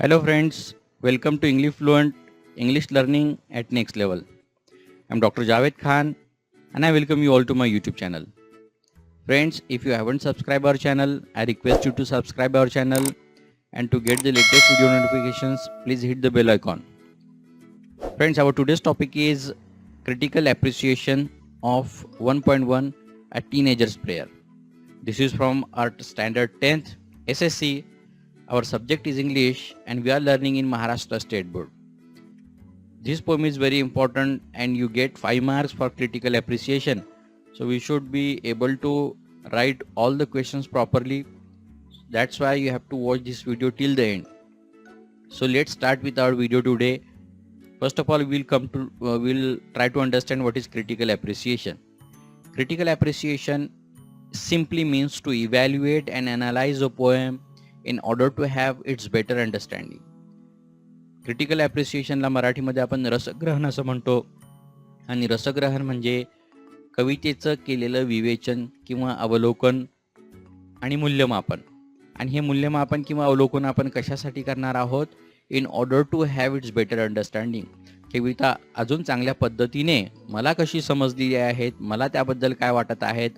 Hello friends, welcome to English Fluent English Learning at Next Level. I'm Dr. Javed Khan and I welcome you all to my YouTube channel. Friends, if you haven't subscribed our channel, I request you to subscribe our channel and to get the latest video notifications, please hit the bell icon. Friends, our today's topic is critical appreciation of 1.1 a teenager's prayer. This is from our standard 10th SSC. Our subject is English and we are learning in Maharashtra State Board. This poem is very important and you get 5 marks for critical appreciation. So we should be able to write all the questions properly. That's why you have to watch this video till the end. So let's start with our video today. First of all, we'll try to understand what is critical appreciation. Critical appreciation simply means to evaluate and analyze a poem in order to have its better understanding. Critical ॲप्रिसिएशनला मराठीमध्ये आपण रसग्रहण असं म्हणतो आणि रसग्रहण म्हणजे कवितेचं केलेलं विवेचन किंवा अवलोकन आणि मूल्यमापन. आणि हे मूल्यमापन किंवा अवलोकन आपण कशासाठी करणार आहोत? In order to have its better understanding. कविता अजून चांगल्या पद्धतीने मला कशी समजली आहेत, मला त्याबद्दल काय वाटत आहेत,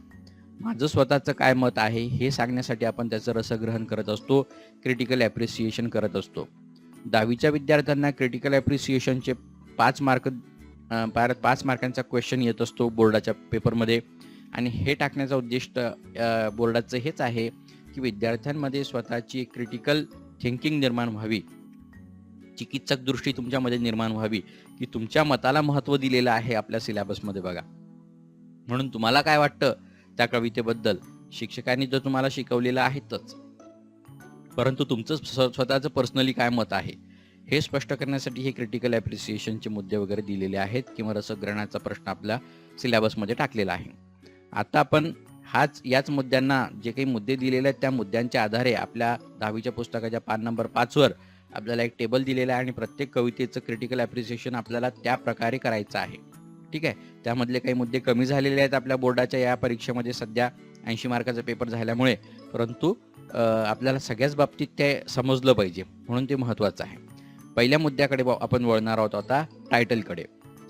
माझं स्वतःचं काय मत आहे हे सांगण्यासाठी आपण त्याचं रसग्रहण करत असतो, क्रिटिकल ॲप्रिसिएशन करत असतो. 10वीच्या विद्यार्थ्यांना क्रिटिकल ॲप्रिसिएशनचे 5 मार्कांचा क्वेश्चन येत असतो बोर्डाच्या पेपरमध्ये. आणि हे टाकण्याचं उद्दिष्ट बोर्डाचं हेच आहे की विद्यार्थ्यांमध्ये स्वतःची क्रिटिकल थिंकिंग निर्माण व्हावी, चिकित्सक दृष्टी तुमच्यामध्ये निर्माण व्हावी की तुमच्या मताला महत्त्व दिलेलं आहे आपल्या सिलेबसमध्ये बघा. म्हणून तुम्हाला काय वाटतं त्या कवितेबद्दल? शिक्षकांनी तर तुम्हाला शिकवलेलं आहेतच, परंतु तुमचं स्वतःचं पर्सनली काय मत आहे हे स्पष्ट करण्यासाठी हे क्रिटिकल ॲप्रिसिएशनचे मुद्दे वगैरे दिलेले आहेत किंवा रसग्रहणाचा प्रश्न आपल्या सिलेबसमध्ये टाकलेला आहे. आता आपण याच मुद्द्यांना जे काही मुद्दे दिलेले आहेत त्या मुद्द्यांच्या आधारे आपल्या 10वीच्या पुस्तकाच्या पान नंबर 5 आपल्याला एक टेबल दिलेला आहे आणि प्रत्येक कवितेचं क्रिटिकल ॲप्रिसिएशन आपल्याला त्या प्रकारे करायचं आहे. ठीक आहे. त्यामधले काही मुद्दे कमी झालेले आहेत आपल्या बोर्डाच्या या परीक्षेमध्ये सध्या 80 मार्काचा पेपर झाल्यामुळे, परंतु आपल्याला सगळ्याच बाबतीत ते समजलं पाहिजे म्हणून ते महत्त्वाचं आहे. पहिल्या मुद्द्याकडे आपण वळणार आहोत आता, टायटलकडे.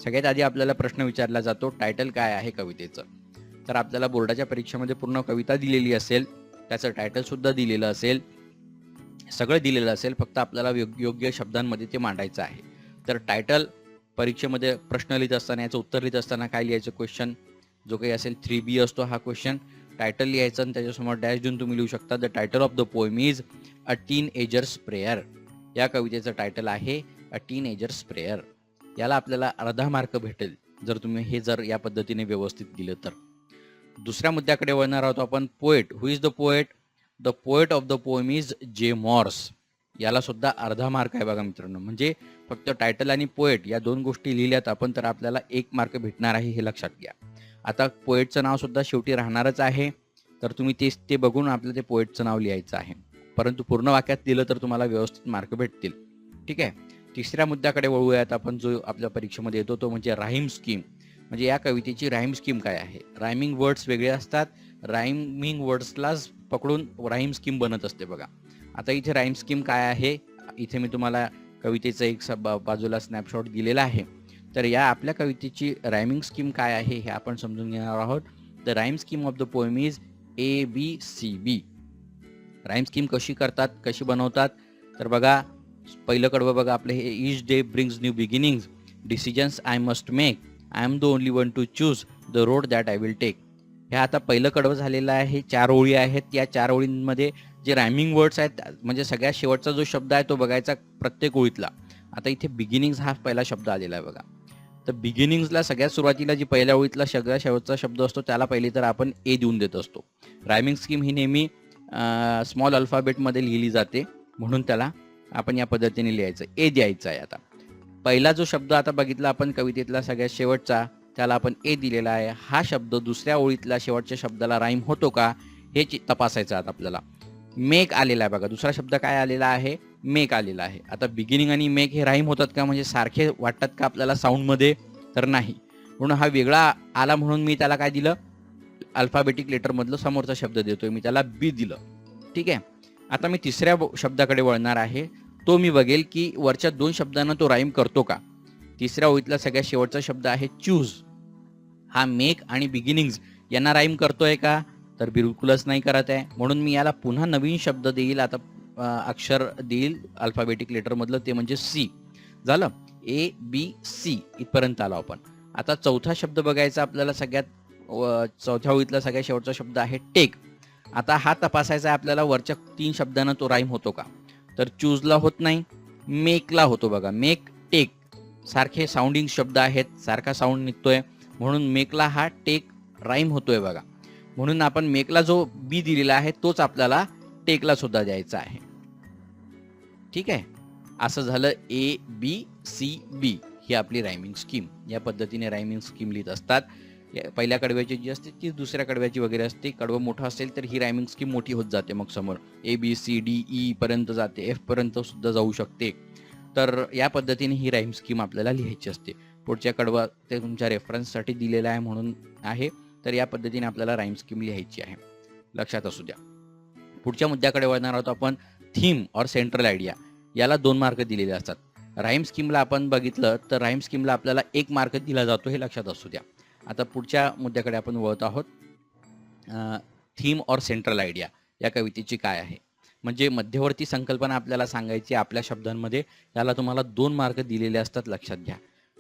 सगळ्यात आधी आपल्याला प्रश्न विचारला जातो, टायटल काय आहे कवितेचं? तर आपल्याला बोर्डाच्या परीक्षेमध्ये पूर्ण कविता दिलेली असेल, त्याचं टायटलसुद्धा दिलेलं असेल, सगळं दिलेलं असेल, फक्त आपल्याला योग्य शब्दांमध्ये ते मांडायचं आहे. तर टायटल परीक्षेमध्ये प्रश्न लिहित असताना, याचं उत्तर लिहित असताना काय लिहायचं? क्वेश्चन जो काही असेल 3B असतो हा क्वेश्चन. टायटल लिहायचं आणि त्याच्यासमोर डॅश देऊन तुम्ही लिहू शकता the title of the poem is a teenagers prayer. या कवितेचं टायटल आहे अ टीनएजर्स प्रेयर. याला आपल्याला अर्धा मार्क भेटेल जर तुम्ही हे या पद्धतीने व्यवस्थित दिलं तर. दुसऱ्या मुद्द्याकडे वळणार आहोत आपण, poet. Who is the poet? The poet of the poem is जे मॉर्स. याला सुद्धा अर्धा मार्क आहे बघा मित्रांनो. म्हणजे फक्त टायटल आणि पोएट या 2 गोष्टी लिहिल्यात आपण तर आपल्याला 1 मार्क भेटणार आहे, हे लक्षात घ्या. आता पोएटचं नाव सुद्धा शेवटी राहणारच आहे, तर तुम्ही ते बघून आपलं ते पोएटचं नाव लिहायचं आहे, परंतु पूर्ण वाक्यात दिलं तर तुम्हाला व्यवस्थित मार्क भेटतील. ठीक आहे. तिसऱ्या मुद्द्याकडे वळूयात आपण, जो आपल्या परीक्षेमध्ये येतो तो म्हणजे राईम स्कीम. म्हणजे या कवितेची राईम स्कीम काय आहे? रायमिंग वर्ड्स वेगळे असतात, रायमिंग वर्ड्सलाच पकडून राईम स्कीम बनत असते बघा. आता इथे राईम स्कीम काय आहे? इथे मी तुम्हाला कवितेचा एक बाजूला स्नॅपशॉट दिलेला आहे. तर या आपल्या कवितेची रायमिंग स्कीम काय आहे हे आपण समजून घेणार आहोत. The rhyme scheme of the poem is ABCB. Rhyme scheme कशी करतात, कशी बनवतात? तर बघा, पहिलं कडवं बघा आपलं हे, each day brings new beginnings, decisions I must make, I am the only one to choose the road that I will take. हे आता पहिलं कडवं झालेलं आहे. 4 ओळी आहेत. या 4 ओळींमध्ये जे रायमिंग वर्ड्स आहेत, म्हणजे सगळ्यात शेवटचा जो शब्द आहे तो बघायचा प्रत्येक ओळीतला. आता इथे बिगिनिंग्स हा पहिला शब्द आलेला आहे बघा. तर बिगिनिंग्सला सगळ्यात सुरुवातीला जी पहिल्या ओळीतला सगळ्यात शेवटचा शब्द असतो त्याला पहिले तर आपण ए देऊन देत असतो. रायमिंग स्कीम ही नेहमी स्मॉल अल्फाबेटमध्ये लिहिली जाते, म्हणून त्याला आपण या पद्धतीने लिहायचं, ए द्यायचं आहे. आता पहिला जो शब्द आता बघितला आपण कवितेतला सगळ्यात शेवटचा, त्याला आपण ए दिलेला आहे. हा शब्द दुसऱ्या ओळीतल्या शेवटच्या शब्दाला राईम होतो का हे तपासायचं आता आपल्याला. मेक आलेला आहे बघा, दुसरा शब्द काय आलेला आहे? मेक आलेला आहे. आता बिगिनिंग आणि मेक हे राईम होतात का, म्हणजे सारखे वाटतात का आपल्याला साऊंडमध्ये? तर नाही. म्हणून हा वेगळा आला म्हणून मी त्याला काय दिलं? अल्फाबेटिक लेटरमधलं समोरचा शब्द देतोय मी, त्याला बी दिलं. ठीक आहे. आता मी तिसऱ्या शब्दाकडे वळणार आहे. तो मी बघेल की वरच्या 2 शब्दांना तो राईम करतो का. तिसऱ्या ओळीतला सगळ्यात शेवटचा शब्द आहे चूज. हा मेक आणि बिगिनिंग्ज यांना राईम करतोय का, तर बिलकुलच नाही करत आहे. म्हणून मी याला पुन्हा नवीन शब्द देईल. आता अक्षर देईल अल्फाबेटिक लेटर मधलं, ते म्हणजे सी. झालं. ABC इथपर्यंत आलो आपण. आता चौथा शब्द बघायचा आपल्याला. चौथ्या ओळीतला सगळ्यात शेवटचा शब्द आहे टेक. आता हा तपासायचा आहे आपल्याला, वरच्या 3 शब्दांना तो राईम होतो का. तर चूजला होत नाही, मेकला होतो बघा. मेक, टेक सारखे साऊंडिंग शब्द आहेत, सारखा साऊंड निघतोय, म्हणून मेकला हा टेक राईम होतोय बघा. म्हणून आपण मेकला जो बी दिलेला आहे तोच आपल्याला टेकला सुद्धा द्यायचा आहे. ठीक आहे. असं झालं ABCB ही आपली रायमिंग स्कीम. या पद्धतीने रायमिंग स्कीम लिहित असतात. पहिल्या कडव्याची जी असते ती दुसऱ्या कडव्याची वगैरे असते. कडवं मोठं असेल तर ही रायमिंग स्कीम मोठी होत जाते, मग समोर ABCDE पर्यंत जाते, F पर्यंत सुद्धा जाऊ शकते. तर या पद्धतीने ही राईम स्कीम आपल्याला लिहायची असते. पुढच्या कडवा ते तुमच्या रेफरन्ससाठी दिलेला आहे म्हणून आहे. तर या पद्धतीने आपल्याला राईम स्कीम लिहायची आहे, लक्षात असू द्या. पुढच्या मुद्द्याकडे वळणार आहोत आपण. थीम और सेंट्रल आयडिया याला 2 मार्क दिलेले असतात. राईम स्कीमला आपण बघितलं तर राईम स्कीमला आपल्याला 1 मार्क दिला जातो, हे लक्षात असू द्या. आता पुढच्या मुद्द्याकडे आपण वळत आहोत. थीम और सेंट्रल आयडिया या कवितेची काय आहे, म्हणजे मध्यवर्ती संकल्पना आपल्याला सांगायची आपल्या शब्दांमध्ये. याला तुम्हाला 2 मार्क दिलेले असतात, लक्षात घ्या.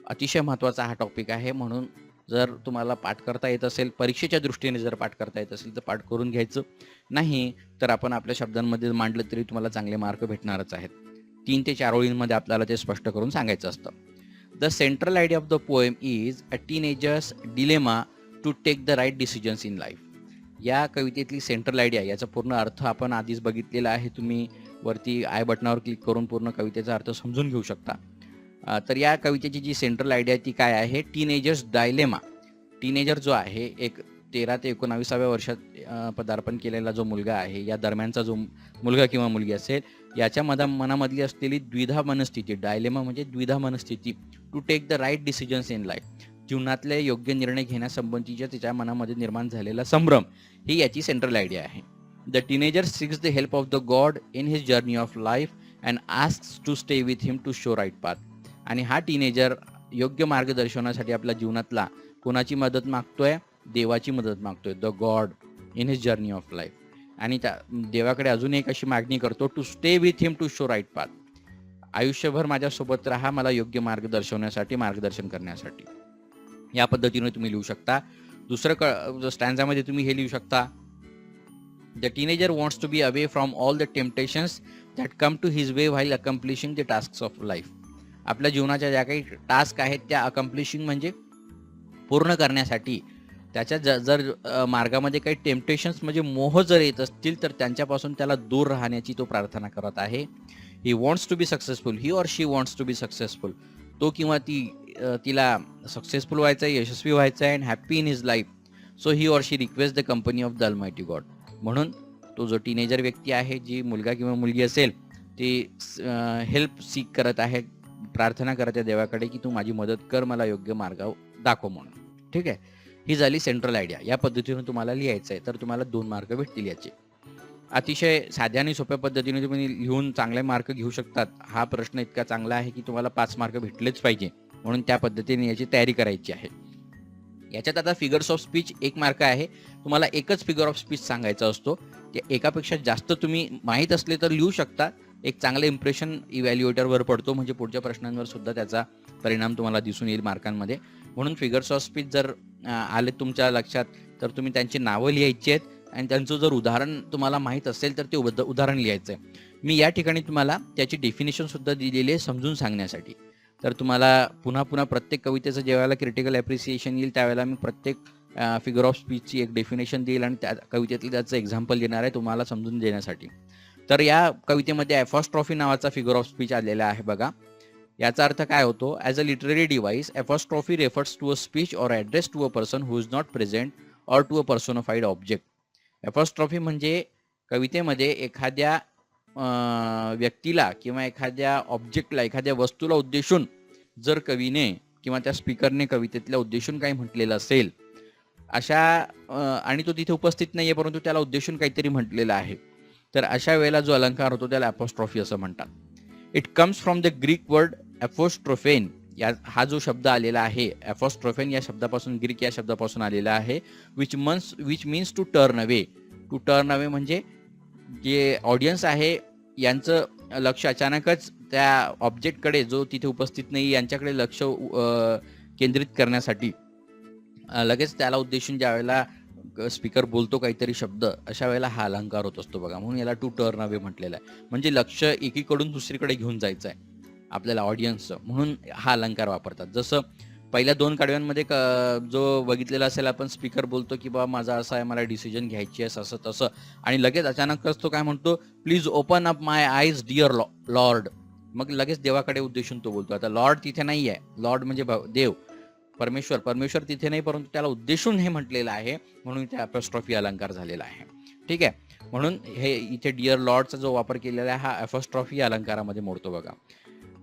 अतिशय महत्त्वाचा हा टॉपिक आहे. म्हणून जर तुम्हाला पाठ करता येत असेल, परीक्षेच्या दृष्टीने जर पाठ करता येत असेल तर पाठ करून घ्यायचं. नाही तर आपण आपल्या शब्दांमध्ये मांडलं तरी तुम्हाला चांगले मार्क भेटणारच आहेत. 3 ते 4 ओळींमध्ये आपल्याला ते स्पष्ट करून सांगायचं असतं. The central idea of the poem is a teenager's dilemma to take the right decisions in life. या कवितेतली सेंट्रल आयडिया याचा पूर्ण अर्थ आपण आधीच बघितलेला आहे. तुम्ही वरती आय बटनावर क्लिक करून पूर्ण कवितेचा अर्थ समजून घेऊ शकता. तर या कवितेची जी सेंट्रल आयडिया ती काय आहे, टीनेजर्स डायलेमा. टीनेजर जो आहे, एक 13 ते 19व्या वर्षात पदार्पण केलेला जो मुलगा आहे, या दरम्यानचा जो मुलगा किंवा मुलगी असेल, याच्या मनामधली असलेली द्विधा मनस्थिती, डायलेमा म्हणजे द्विधा मनस्थिती, to take the right decisions in life, जीवनातले योग्य निर्णय घेण्यासंबंधीच्या तिच्या मनामध्ये निर्माण झालेला संभ्रम, ही याची सेंट्रल आयडिया आहे. The teenager seeks the help of the God in his journey of life and asks to stay with him to show right path. आणि हा टीनेजर योग्य मार्गदर्शनासाठी आपल्या जीवनातला कोणाची मदत मागतोय, देवाची मदत मागतोय, the God in his journey of life. आणि त्या देवाकडे अजून एक अशी मागणी करतो, to stay with him to show right path. आयुष्यभर माझ्यासोबत राहा, मला योग्य मार्ग दर्शवण्यासाठी, मार्गदर्शन करण्यासाठी. या पद्धतीने तुम्ही लिहू शकता. दुसरं स्टॅन्झामध्ये तुम्ही हे लिहू शकता, the teenager wants to be away from all the temptations that come to his way while accomplishing the tasks of life. आपल्या जीवनाच्या ज्या काही टास्क आहेत त्या अकम्प्लिशिंग म्हणजे पूर्ण करण्यासाठी, त्याच्या जर मार्गामध्ये काही टेम्पटेशन्स म्हणजे मोह जर येत असतील तर त्यांच्यापासून त्याला दूर राहण्याची तो प्रार्थना करत आहे. He wants to be successful, he or she wants to be successful. तो किंवा तिला सक्सेसफुल व्हायचं आहे, यशस्वी व्हायचं आहे, and happy in his life. So he or she request the company of the almighty God. म्हणून तो जो टीनेजर व्यक्ती आहे, जी मुलगा किंवा मुलगी असेल, ती हेल्प सीक करत आहे, प्रार्थना करत आहे देवाकडे की तू माझी मदत कर, मला योग्य मार्ग दाखव म्हणून. ठीक आहे. ही झाली सेंट्रल आयडिया. या पद्धतीने तुम्हाला लिहायचं आहे, तर तुम्हाला 2 मार्क भेटतील याचे. अतिशय साध्या आणि सोप्या पद्धतीने तुम्ही लिहून चांगले मार्क घेऊ शकतात. हा प्रश्न इतका चांगला आहे की तुम्हाला 5 मार्क भेटलेच पाहिजे, म्हणून त्या पद्धतीने याची तयारी करायची आहे. याच्यात आता फिगर्स ऑफ स्पीच 1 मार्क आहे. तुम्हाला एकच फिगर ऑफ स्पीच सांगायचा असतो. ते एकापेक्षा जास्त तुम्ही माहीत असले तर लिहू शकता. एक चांगलं इम्प्रेशन इव्हॅल्युएटरवर पडतो, म्हणजे पुढच्या प्रश्नांवर सुद्धा त्याचा परिणाम तुम्हाला दिसून येईल मार्कांमध्ये. म्हणून फिगर्स ऑफ स्पीच जर आले तुमच्या लक्षात तर तुम्ही त्यांची नावं लिहायची आहेत आणि त्यांचं जर उदाहरण तुम्हाला माहीत असेल तर ते उदाहरण लिहायचं आहे. मी या ठिकाणी तुम्हाला त्याची डेफिनेशन सुद्धा दिलेली आहे समजून सांगण्यासाठी. तर तुम्हाला पुन्हा पुन्हा प्रत्येक कवितेचं ज्यावेळेला क्रिटिकल ॲप्रिसिएशन येईल त्यावेळेला मी प्रत्येक फिगर ऑफ स्पीचची एक डेफिनेशन देईल आणि त्या कवितेतलं त्याचं एक्झाम्पल देणार आहे तुम्हाला समजून देण्यासाठी. तर या कवितेमध्ये ॲपॉस्ट्रॉफी नावाचा फिगर ऑफ स्पीच आलेला आहे बघा. याचा अर्थ काय होतो, as a literary device apostrophe refers to a speech or address to a person who is not present or to a personified object. Apostrophe म्हणजे कवितेमध्ये एखाद्या व्यक्तीला किंवा एखाद्या ऑब्जेक्टला, एखाद्या वस्तूला उद्देशून जर कवीने किंवा त्या स्पीकरने कवितेतल्या उद्देशून काही म्हटलेलं असेल अशा आणि तो तिथे उपस्थित नाही आहे परंतु त्याला उद्देशून काहीतरी म्हटलेलं आहे, तर अशा वेळेला जो अलंकार होतो त्याला ॲपॉस्ट्रॉफी असं म्हणतात. It comes from the Greek word apostrophein. हा जो शब्द आलेला आहे एपोस्ट्रोफेन या शब्दापासून, ग्रीक या शब्दापासून आलेला आहे. Which means to turn away. To turn away म्हणजे जे ऑडियन्स आहे यांचं लक्ष अचानकच त्या ऑब्जेक्टकडे जो तिथे उपस्थित नाही यांच्याकडे लक्ष केंद्रित करण्यासाठी लगेच त्याला उद्देशून ज्या वेळेला स्पीकर बोलतो काहीतरी शब्द, अशा वेळेला हा अलंकार होत असतो बघा. म्हणून याला टू टर्न अवे म्हटलेला आहे. म्हणजे लक्ष एकीकडून दुसरीकडे घेऊन जायचं आहे आपल्याला ऑडियन्सचं, म्हणून हा अलंकार वापरतात. जसं पहिल्या 2 कडव्यांमध्ये जो बघितलेला असेल आपण, स्पीकर बोलतो की बाबा माझा असं आहे, मला डिसिजन घ्यायची आहे असं तसं, आणि लगेच अचानकच तो काय म्हणतो, please open up my eyes dear Lord. मग लगेच देवाकडे उद्देशून तो बोलतो. आता लॉर्ड तिथे नाही आहे, लॉर्ड म्हणजे देव, परमेश्वर तिथे नाही, परंतु त्याला उद्देशून हे म्हटलेलं आहे, म्हणून इथे अपॉस्ट्रॉफी अलंकार झालेला आहे. ठीक आहे, म्हणून हे इथे डिअर लॉर्डचा जो वापर केलेला आहे हा अपॉस्ट्रॉफी अलंकारामध्ये मोडतो बघा.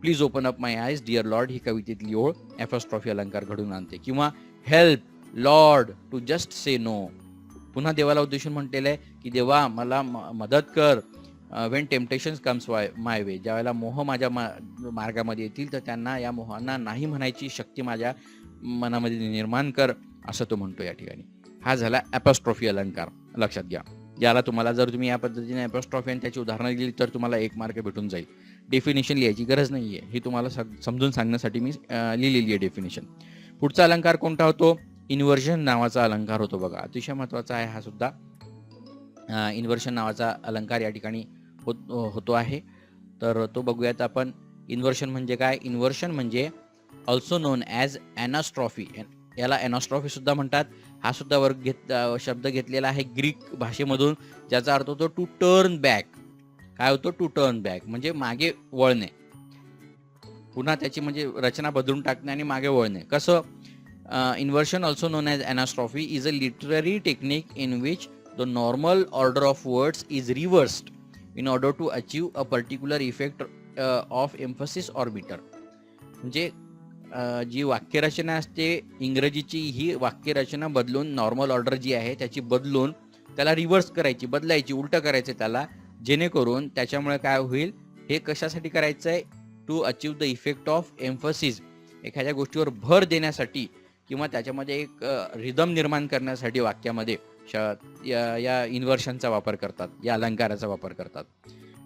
Please open up my eyes dear Lord ही कवितेतली ओळ अपॉस्ट्रॉफी अलंकार घडून आणते. किंवा help Lord to just say no. पुन्हा देवाला उद्देशून म्हटलेलं आहे की देवा मला मदत कर. When temptations comes my way. ज्यावेळेला मोह माझ्या मार्गामध्ये येतील तर त्यांना, या मोहांना नाही म्हणायची शक्ती माझ्या मनामध्ये निर्माण कर, असं तो म्हणतो या ठिकाणी. हा झाला अपॉस्ट्रॉफी अलंकार, लक्षात घ्या. याला तुम्हाला जर तुम्ही या पद्धतीने अपॉस्ट्रॉफी आणि त्याची उदाहरणं दिली तर तुम्हाला 1 मार्क भेटून जाईल. डेफिनेशन लिहायची गरज नाही आहे, ही तुम्हाला समजून सांगण्यासाठी मी लिहिलेली आहे डेफिनेशन. पुढचा अलंकार कोणता होतो? इन्व्हर्जन नावाचा अलंकार होतो बघा. अतिशय महत्त्वाचा आहे हा सुद्धा. इन्व्हर्जन नावाचा अलंकार या ठिकाणी होतो आहे, तर तो बघूयात आपण. इन्व्हर्जन म्हणजे काय? इन्व्हर्जन म्हणजे ऑल्सो नोन ॲज ॲनास्ट्रॉफी. याला ॲनास्ट्रॉफी सुद्धा म्हणतात. हा सुद्धा शब्द घेतलेला आहे ग्रीक भाषेमधून, ज्याचा अर्थ होतो टू टर्न बॅक. काय होतो? टू टर्न बॅक म्हणजे मागे वळणे, पुन्हा त्याची म्हणजे रचना बदलून टाकणे आणि मागे वळणे. कसं? Inversion also known as anastrophe is a literary technique in which the normal order of words is reversed in order to achieve a particular effect of emphasis or meter. म्हणजे जी वाक्यरचना असते इंग्रजीची, ही वाक्यरचना बदलून, नॉर्मल ऑर्डर जी आहे त्याची बदलून त्याला रिव्हर्स करायची, बदलायची, उलटं करायचं त्याला, जेणेकरून त्याच्यामुळे काय होईल, हे कशासाठी करायचं आहे? To achieve the effect of emphasis. एखाद्या गोष्टीवर भर देण्यासाठी किंवा त्याच्यामध्ये एक रिदम निर्माण करण्यासाठी वाक्यामध्ये या इन्व्हर्शनचा वापर करतात, या अलंकाराचा वापर करतात.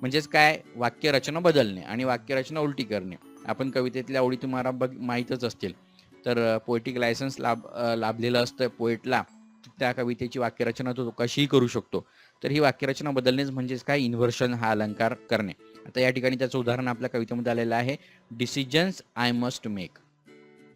म्हणजेच काय? वाक्यरचना बदलणे आणि वाक्यरचना उलटी करणे. आपण कवितेतल्या ओळी तुम्हाला माहीतच असतील, तर पोएटिक लायसन्स लाभलेलं असतं पोएटला, त्या कवितेची वाक्यरचना तो कशीही करू शकतो. तर ही वाक्यरचना बदलणेच म्हणजेच काय? इन्व्हर्शन हा अलंकार करणे. आता या ठिकाणी त्याचं उदाहरण आपल्या कवितेमध्ये आलेलं आहे, डिसिजन्स आय मस्ट मेक.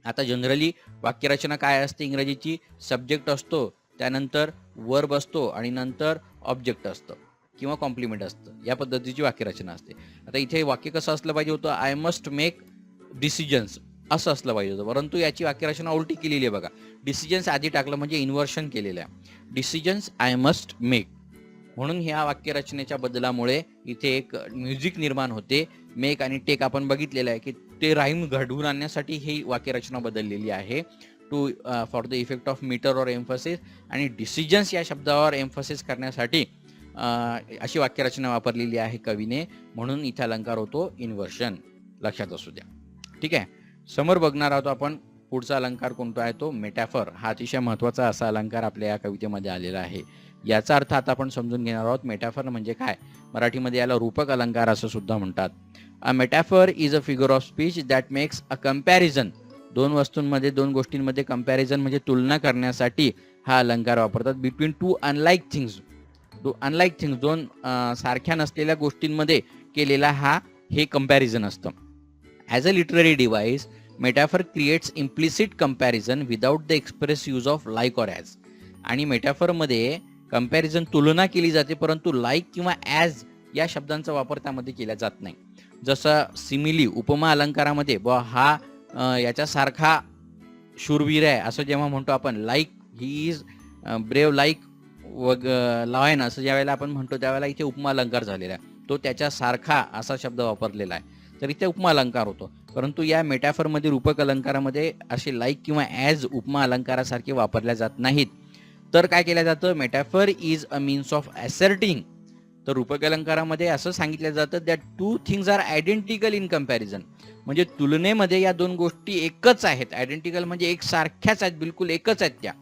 आता जनरली वाक्यरचना काय असते इंग्रजीची? सब्जेक्ट असतो, त्यानंतर वर्ब असतो आणि नंतर ऑब्जेक्ट असतं किंवा कॉम्प्लिमेंट असतं. या पद्धतीची वाक्यरचना असते. आता इथे वाक्य कसं असलं पाहिजे होतं? आय मस्ट मेक डिसिजन्स असं असलं पाहिजे होतं, परंतु याची वाक्यरचना उलटी केलेली आहे बघा. डिसिजन्स आधी टाकलं म्हणजे इन्व्हर्शन केलेलं आहे. Decisions I must make. म्हणून ह्या वाक्यरचनेच्या बदलामुळे इथे एक म्युझिक निर्माण होते. मेक आणि टेक आपण बघितलेलं आहे की ते राईम घडवून आणण्यासाठी ही वाक्यरचना बदललेली आहे. To for the effect of metre or emphasis, आणि डिसिजन्स या शब्दावर एम्फसिस करण्यासाठी अशी वाक्यरचना वापरलेली आहे कवीने. म्हणून इथे अलंकार होतो इन्व्हर्शन, लक्षात असू द्या. ठीक आहे, समोर बघणार आहोत आपण पुढचा अलंकार कोणता आहे, तो मेटाफर. हा अतिशय महत्त्वाचा असा अलंकार आपल्या या कवितेमध्ये आलेला आहे. याचा अर्थ आता आपण समजून घेणार आहोत. मेटाफर म्हणजे काय? मराठीमध्ये याला रूपक अलंकार असं सुद्धा म्हणतात. A metaphor is a figure of speech that makes a comparison. दोन वस्तूंमध्ये, दोन गोष्टींमध्ये कंपॅरिझन म्हणजे तुलना करण्यासाठी हा अलंकार वापरतात. Between two unlike things. दोन सारख्या नसलेल्या गोष्टींमध्ये केलेला हे कंपॅरिझन असतं. As a literary device, metaphor creates implicit comparison without the express use of like or as. आणि मेटाफरमध्ये कंपॅरिझन, तुलना केली जाते, परंतु लाईक किंवा ॲज या शब्दांचा वापर त्यामध्ये केला जात नाही. जसं सिमिली, उपमा अलंकारामध्ये हा याच्यासारखा शूरवीर आहे असं जेव्हा म्हणतो आपण, like he is brave like lion असं ज्यावेळेला आपण म्हणतो, त्यावेळेला इथे उपमा अलंकार झालेला आहे. तो त्याच्यासारखा असा शब्द वापरलेला आहे, तर इथे उपमा अलंकार होतो. परंतु या मेटाफरमध्ये, रूपक अलंकारामध्ये असे लाईक किंवा ॲज उपमा अलंकारासारखे वापरल्या जात नाहीत. तर काय केलं जातं? Metaphor is a means of asserting तर रूपक अलंकारामध्ये असं सांगितलं जातं that two things are identical in comparison, म्हणजे तुलनेमध्ये या दोन गोष्टी एकच आहेत. आयडेंटिकल म्हणजे एक सारख्याच आहेत, बिलकुल एकच आहेत त्या,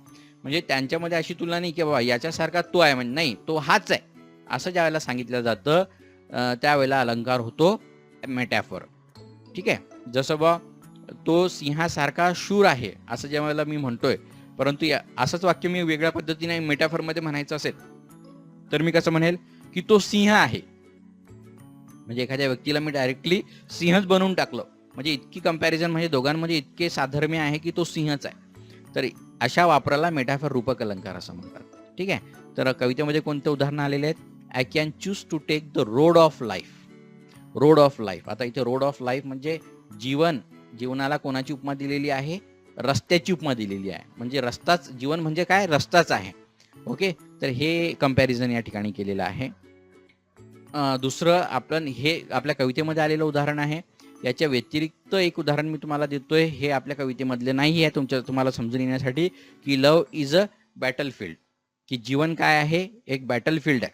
म्हणजे त्यांच्यामध्ये अशी तुलना नाही की बाबा याच्यासारखा तो आहे, म्हणजे नाही, तो हाच आहे असं ज्यावेळेला सांगितलं जातं त्यावेळेला अलंकार होतो मेटॅफर. ठीक आहे, जसं बा तो सिंहासारखा शूर आहे असं ज्या वेळेला मी म्हणतोय, परंतु असंच वाक्य मी वेगळ्या पद्धतीने मेटाफरमध्ये म्हणायचं असेल तर मी कसं म्हणेल की तो सिंह आहे, म्हणजे एखाद्या व्यक्तीला मी डायरेक्टली सिंहच बनवून टाकलं, म्हणजे इतकी कंपॅरिझन, म्हणजे दोघांमध्ये इतके साधर्म्य आहे की तो सिंहच आहे. तर अशा वापराला मेटाफर रूपक अलंकार असं म्हणतात. ठीक आहे, तर कवितेमध्ये कोणते उदाहरणं आलेले आहेत? I can choose to take the road of life. Road of life, आता इथे रोड ऑफ लाईफ म्हणजे जीवनाला कोणाची उपमा दिलेली आहे? रस्त्याची उपमा दिलेली आहे, म्हणजे रस्ताच जीवन म्हणजे काय? रस्ताच आहे. ओके, तर हे कंपॅरिझन या ठिकाणी केलेलं आहे. दुसरं आपण हे आपल्या कवितेमध्ये आलेलं उदाहरण आहे. याच्या व्यतिरिक्त एक उदाहरण मी तुम्हाला देतोय, हे आपल्या कवितेमधले नाही आहे, तुम्हाला समजून येण्यासाठी, की लव्ह इज अ बॅटलफील्ड, की जीवन काय आहे? एक बॅटलफील्ड आहे.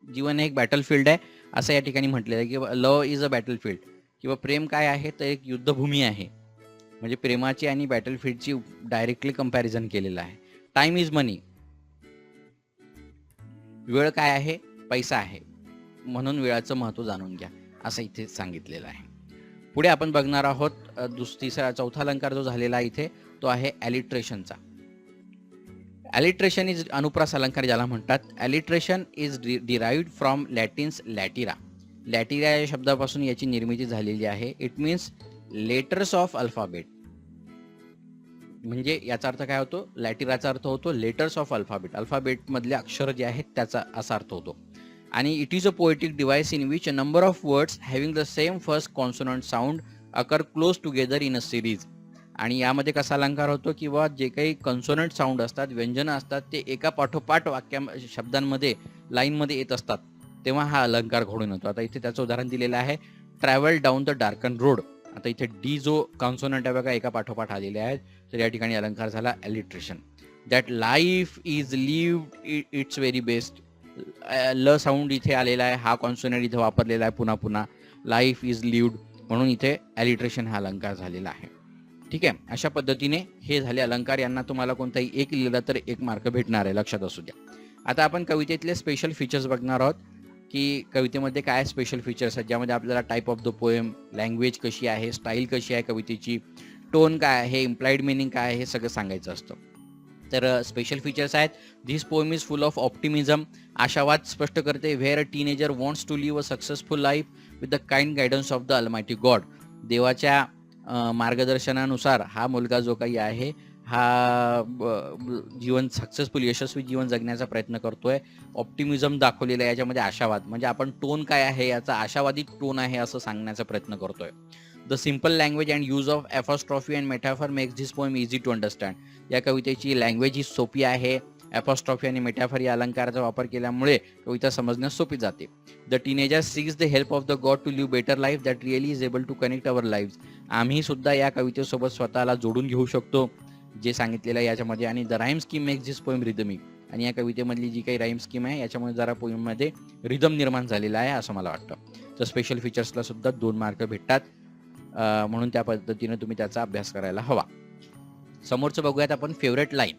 जीवन एक बॅटलफील्ड आहे असं या ठिकाणी म्हटलेलं आहे, की लव्ह इज अ बॅटलफील्ड, किंवा प्रेम काय आहे? तर एक युद्धभूमी आहे. म्हणजे प्रेमाची आणि बॅटलफील्डची डायरेक्टली कंपॅरिझन केलेलं आहे. टाइम इज मनी, वेळ काय आहे? पैसा आहे, म्हणून वेळाचं महत्त्व जाणून घ्या असं इथे सांगितलेलं आहे. पुढे आपण बघणार आहोत चौथा अलंकार जो झालेला आहे इथे, तो आहे ॲलिट्रेशनचा. ॲलिट्रेशन इज अनुप्रास अलंकार ज्याला म्हणतात. ॲलिट्रेशन इज डिराइव्ड फ्रॉम लॅटिन्स लॅटिरा. लॅटिरा या शब्दापासून याची निर्मिती झालेली आहे. It means letters of alphabet, म्हणजे याचा अर्थ काय होतो? लॅटिराचा अर्थ होतो लेटर्स ऑफ अल्फाबेट, अल्फाबेट मधले अक्षर जे आहेत त्याचा असा अर्थ होतो. आणि it is a poetic device in which a number of words having the same first consonant sound occur close together in a series. आणि यामध्ये कसा अलंकार होतो, किंवा जे काही कॉन्सोनंट साऊंड असतात, व्यंजनं असतात, ते एका पाठोपाठ शब्दांमध्ये लाईनमध्ये येत असतात, तेव्हा हा अलंकार घडून येतो. आता इथे त्याचं उदाहरण दिलेलं आहे, travel down the darken road. आता इथे डी जो कॉन्सोनंट आहे बघा, एका पाठोपाठ आलेले आहेत, तर या ठिकाणी अलंकार झाला alliteration. That life is lived its very best. ल साऊंड इथे आलेला आहे, हा कॉन्सोनंट इथे वापरलेला आहे पुन्हा पुन्हा, लाईफ इज लिव्ड, म्हणून इथे ॲलिट्रेशन हा अलंकार झालेला आहे. ठीक आहे, अशा पद्धतीने हे झाले अलंकार. यांना तुम्हाला कोणताही एक लिहिलं तर 1 मार्क भेटणार आहे, लक्षात असू द्या. आता आपण कवितेतले स्पेशल फीचर्स बघणार आहोत, की कवितेमध्ये काय स्पेशल फीचर्स आहेत, ज्यामध्ये आपल्याला type of the poem, language कशी आहे, स्टाईल कशी आहे कवितेची, टोन काय आहे, इम्प्लाइड मिनिंग काय आहे, हे सगळं सांगायचं असतं. तर स्पेशल फीचर्स आहेत. This poem is full of optimism. आशावाद स्पष्ट करते. Where a teenager wants to live a successful life with the kind guidance of the almighty God. देवाच्या मार्गदर्शनानुसार हा मुलगा जो काही आहे हा जीवन सक्सेसफुल, यशस्वी जीवन जगण्याचा प्रयत्न करतोय. ऑप्टिमिझम दाखवलेलं आहे याच्यामध्ये, आशावाद, म्हणजे आपण टोन काय आहे याचा आशावादी टोन आहे असं सांगण्याचा प्रयत्न करतोय. The simple language and use of apostrophe and metaphor makes this poem easy to understand. या कवितेची लँग्वेज ही सोपी आहे. ॲपॉस्ट्रॉफी आणि मेटाफर या अलंकाराचा वापर केल्यामुळे कविता समजण्यास सोपी जाते. The teenager seeks the help of the God to live better life that really is able to connect our lives. आम्ही सुद्धा या कवितेसोबत स्वतःला जोडून घेऊ शकतो जे सांगितलेलं आहे याच्यामध्ये. आणि the rhyme scheme makes this poem rhythmic. आणि या कवितेमधली जी काही राईम स्कीम आहे याच्यामुळे जरा पोएममध्ये रिदम निर्माण झालेला आहे असं मला वाटतं. तर स्पेशल फीचर्सला सुद्धा 2 मार्क भेटतात, म्हणून त्या पद्धतीने तुम्ही त्याचा अभ्यास करायला हवा. समोरचं बघूयात आपण फेवरेट लाईन.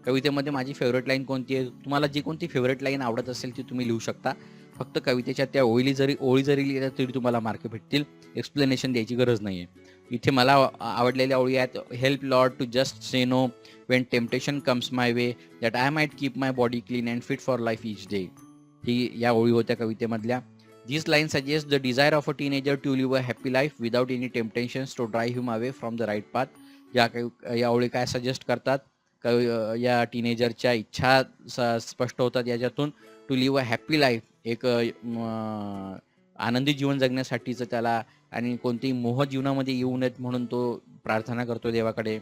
कवितेमध्ये माझी फेवरेट लाईन कोणती आहे? तुम्हाला जी कोणती फेवरेट लाईन आवडत असेल ती तुम्ही लिहू शकता. फक्त कवितेच्या त्या ओळी जरी लिहिल्या तरी तुम्हाला मार्क भेटतील. एक्सप्लेनेशन द्यायची गरज नाही आहे. इथे मला आवडलेल्या ओळी आहेत. Help Lord to just say no when temptation comes my way that I might keep my body clean and fit for life each day. ही या ओळी होत्या कवितेमधल्या. These lines suggest the desire of a teenager to live a happy life without any temptations to drive him away from the right path. या ओळी काय suggest करतात? या टीनेजरच्या इच्छा स्पष्ट होतात याच्यातून. To live a happy life, एक आनंदी जीवन जगण्यासाठीचं त्याला, आणि कोणतेही मोह जीवनामध्ये येऊ नयेत म्हणून तो प्रार्थना करतो देवाकडे.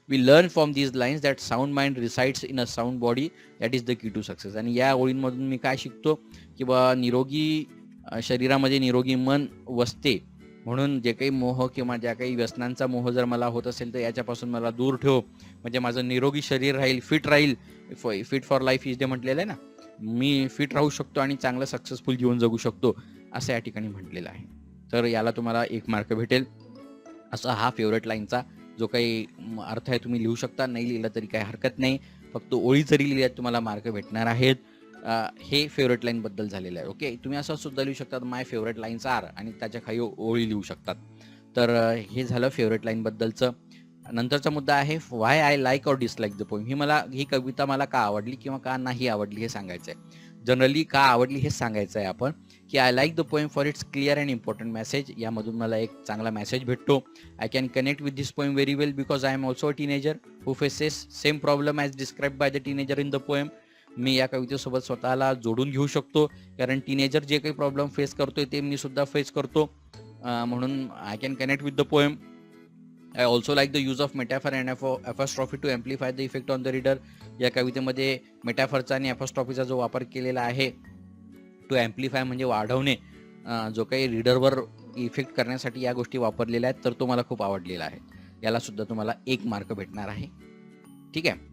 We learn from these lines that sound mind resides in a sound body that is the key to success. आणि या ओळींमधून मी काय शिकतो, की बा निरोगी शरीरामध्ये निरोगी मन वसते, म्हणून जे काही मोह किंवा ज्या काही व्यसनांचा मोह जर मला होत असेल तर याच्यापासून मला दूर ठेव, म्हणजे माझं निरोगी शरीर राहील, फिट राहील. Fit for life is day म्हटलेलं आहे ना, मी फिट राहू शकतो आणि चांगलं सक्सेसफुल जीवन जगू शकतो, असं या ठिकाणी म्हटलेलं आहे. तर याला तुम्हाला 1 मार्क भेटेल. असा हा फेवरेट लाईनचा जो काही अर्थ आहे तुम्ही लिहू शकता. नाही लिहिलं तरी काही हरकत नाही. फक्त ओळी जरी लिहिल्यात तुम्हाला मार्क भेटणार आहेत. हे फेवरेट लाईनबद्दल झालेलं आहे. ओके. तुम्ही असं सुद्धा लिहू शकता माय फेवरेट लाईन्स आर आणि त्याच्या खाली ओळी लिहू शकतात. तर हे झालं फेवरेट लाईनबद्दलचं. नंतरचा मुद्दा आहे why I like or dislike the poem. ही कविता मला का आवडली किंवा का नाही आवडली हे सांगायचं आहे. जनरली का आवडली हेच सांगायचं आहे आपण, की I like the poem for its clear and important message. यामधून मला एक चांगला मेसेज भेटतो. I can connect with this poem very well because I am also a teenager who faces same problem as describe by the teenager in the poem. मी या कवितेसोबत स्वतःला जोडून घेऊ शकतो, कारण टीनेजर जे काही प्रॉब्लेम फेस करतोय ते मी सुद्धा फेस करतो. म्हणून I can connect with the poem. I also like the use of metaphor and apostrophe to amplify the effect on the reader. या कवितेमध्ये मेटॅफरचा आणि एपॉस्ट्रॉफीचा जो वापर केलेला आहे, टू एम्प्लिफाय म्हणजे वाढवणे, जो काही रीडरवर इफेक्ट करण्यासाठी या गोष्टी वापरलेल्या आहेत, तर तो मला खूप आवडलेला आहे. याला सुद्धा तुम्हाला 1 मार्क भेटणार आहे. ठीक आहे.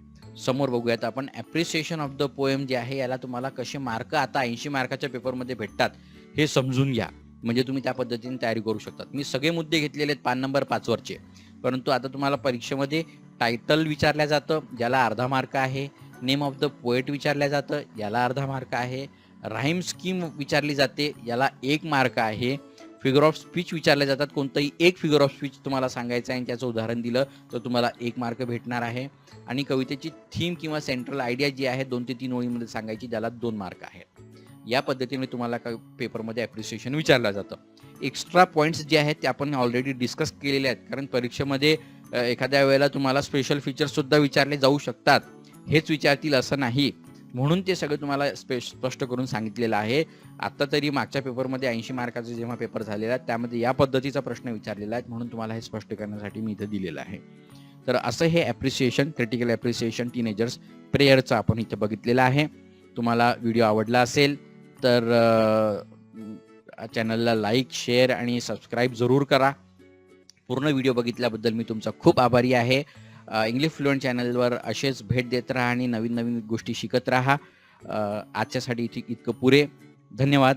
समोर बघूयात आपण ॲप्रिसिएशन ऑफ द पोएम जे आहे, याला तुम्हाला कसे मार्क आता 80 मार्काच्या पेपरमध्ये भेटतात हे समजून घ्या. म्हणजे तुम्ही त्या पद्धतीने तयारी करू शकतात. मी सगळे मुद्दे घेतलेले आहेत पान नंबर 5 वरचे, परंतु आता तुम्हाला परीक्षेमध्ये टायटल विचारलं जातं, ज्याला अर्धा मार्क आहे. नेम ऑफ द पोएट विचारलं जातं, याला अर्धा मार्क आहे. राईम स्कीम विचारली जाते, याला 1 मार्क आहे. फिगर ऑफ स्पीच विचारले जातात, कोणतंही एक फिगर ऑफ स्पीच तुम्हाला सांगायचं आहे आणि त्याचं उदाहरण दिलं तर तुम्हाला 1 मार्क भेटणार आहे. आणि कवितेची थीम किंवा सेंट्रल आयडिया जी आहे 2 ते 3 ओळींमध्ये सांगायची, ज्याला 2 मार्क आहेत. या पद्धतीने तुम्हाला पेपरमध्ये ॲप्रिसिएशन विचारलं जातं. एक्स्ट्रा पॉईंट्स जे आहेत ते आपण ऑलरेडी डिस्कस केलेले आहेत, कारण परीक्षेमध्ये एखाद्या वेळेला तुम्हाला स्पेशल फीचर्ससुद्धा विचारले जाऊ शकतात. हेच विचारतील असं नाही, म्हणून ते सगळं तुम्हाला स्पष्ट करून सांगितलेलं आहे. आत्ता तरी मागच्या पेपरमध्ये 80 मार्काचा जेव्हा पेपर झालेला आहे त्यामध्ये या पद्धतीचा प्रश्न विचारलेला आहे, म्हणून तुम्हाला हे स्पष्ट करण्यासाठी मी इथं दिलेलं आहे. तर असं हे ॲप्रिसिएशन, क्रिटिकल ॲप्रिसिएशन टीनेजर्स प्रेयरचं आपण इथं बघितलेलं आहे. तुम्हाला व्हिडिओ आवडला असेल तर चॅनलला लाईक, शेअर आणि सबस्क्राईब जरूर करा. पूर्ण व्हिडिओ बघितल्याबद्दल मी तुमचा खूप आभारी आहे. इंग्लिश फ्लुएंट चॅनलवर असेच भेट देत राहा आणि नवीन नवीन गोष्टी शिकत राहा. आजच्यासाठी इतकं पुरे. धन्यवाद.